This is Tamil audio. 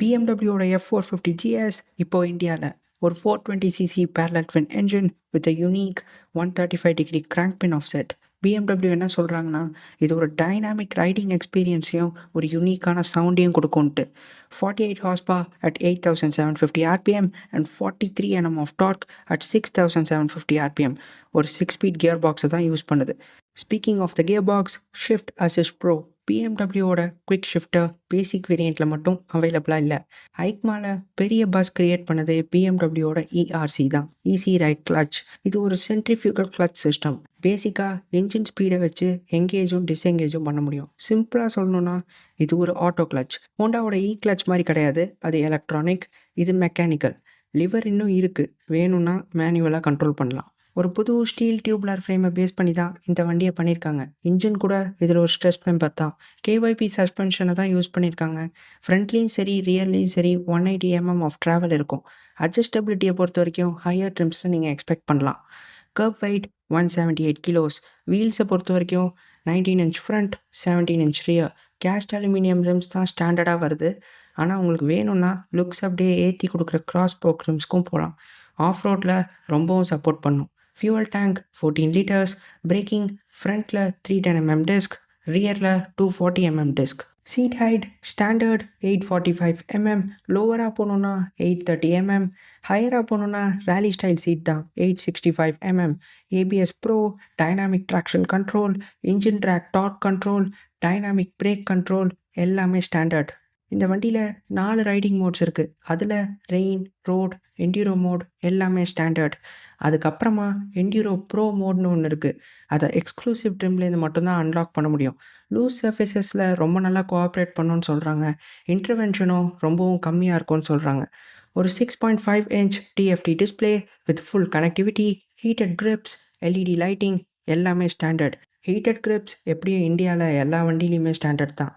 பிஎம்டபிள்யூட F450 GS இப்போ இந்தியாவில் ஒரு 420cc parallel twin engine with a unique 135-degree crank pin offset. BMW என்ன சொல்கிறாங்கன்னா, இது ஒரு டைனாமிக் ரைடிங் எக்ஸ்பீரியன்ஸையும் ஒரு யூனிக்கான சவுண்டையும் கொடுக்கும்ட்டு. 48 horsepower at 8750 RPM and 43 Nm of torque at 6750 RPM. ஒரு 6-speed gear box தான் யூஸ் பண்ணுது. Speaking of the gear box, shift assist pro பிஎம்டபிள்யூட குவிக் ஷிஃப்டர் பேசிக் வேரியண்ட்டில் மட்டும் அவைலபிளாக இல்லை. ஐக்மால பெரிய பஸ் கிரியேட் பண்ணது பிஎம்டபிள்யூட இஆர்சி தான், ஈஸி ரைட் கிளச். இது ஒரு சென்ட்ரிஃபியூகல் கிளச் சிஸ்டம். பேசிக்காக என்ஜின் ஸ்பீடை வச்சு எங்கேஜும் டிஸ்எங்கேஜும் பண்ண முடியும். சிம்பிளாக சொல்லணும்னா இது ஒரு ஆட்டோ கிளச். ஹோண்டாவோட கிளச் மாதிரி கிடையாது, அது எலக்ட்ரானிக், இது மெக்கானிக்கல். லிவர் இன்னும் இருக்குது, வேணும்னா மேனுவலாக கண்ட்ரோல் பண்ணலாம். ஒரு புது ஸ்டீல் டியூப்லர் ஃப்ரேமை பேஸ் பண்ணி தான் இந்த வண்டியை பண்ணியிருக்காங்க. இன்ஜின் கூட இதில் ஒரு ஸ்ட்ரெஸ் மெம்பர் தான். கேஒய்பி சஸ்பென்ஷனை தான் யூஸ் பண்ணியிருக்காங்க. ஃப்ரண்ட்லேயும் சரி ரியர்லேயும் சரி 180 mm ஆஃப் ட்ராவல் இருக்கும். அட்ஜஸ்டபிலிட்டியை பொறுத்த வரைக்கும் ஹையர் ட்ரிம்ஸில் நீங்கள் எக்ஸ்பெக்ட் பண்ணலாம். Curve wait 178 kilos. வீல்ஸை பொறுத்த வரைக்கும் 19 inch front, 17 inch rear. Cast aluminium rims தான் ஸ்டாண்டர்டாக வருது. ஆனால் உங்களுக்கு வேணும்னா லுக்ஸ் அப்படியே ஏற்றி கொடுக்குற கிராஸ் போக் ரிம்ஸ்க்கும் போகலாம். ஆஃப் ரோட்டில் ரொம்பவும் சப்போர்ட் பண்ணும். Fuel tank 14 liters. பிரேக்கிங் ஃப்ரண்ட்டில் 310 mm டிஸ்க், ரியரில் 240 mm disc. Seat height standard 845 mm. லோவராக போகணுன்னா 830 mm. ஹையராக போகணுன்னா ரேலி ஸ்டைல் சீட் தான் 865 mm. ABS pro, dynamic traction control, engine drag torque control, dynamic brake control எல்லாமே ஸ்டாண்டர்ட். இந்த வண்டியில் 4 ரைடிங் மோட்ஸ் இருக்குது. அதில் ரெயின், ரோட், என்டியூரோ மோட் எல்லாமே ஸ்டாண்டர்ட். அதுக்கப்புறமா என்டியூரோ ப்ரோ மோட்னு ஒன்று இருக்குது. அதை எக்ஸ்க்ளூசிவ் ட்ரிம்லேருந்து மட்டும்தான் அன்லாக் பண்ண முடியும். லூஸ் சர்ஃபேஸஸில் ரொம்ப நல்லா கோஆப்ரேட் பண்ணணும்னு சொல்கிறாங்க. இன்டர்வென்ஷனும் ரொம்பவும் கம்மியாக இருக்கும்னு சொல்கிறாங்க. ஒரு 6.5 inch TFT display with full connectivity, heated grips, LED lighting எல்லாமே ஸ்டாண்டர்ட். ஹீட்டட் கிரிப்ஸ் எப்படியும் இந்தியாவில் எல்லா வண்டியிலையுமே ஸ்டாண்டர்ட் தான்.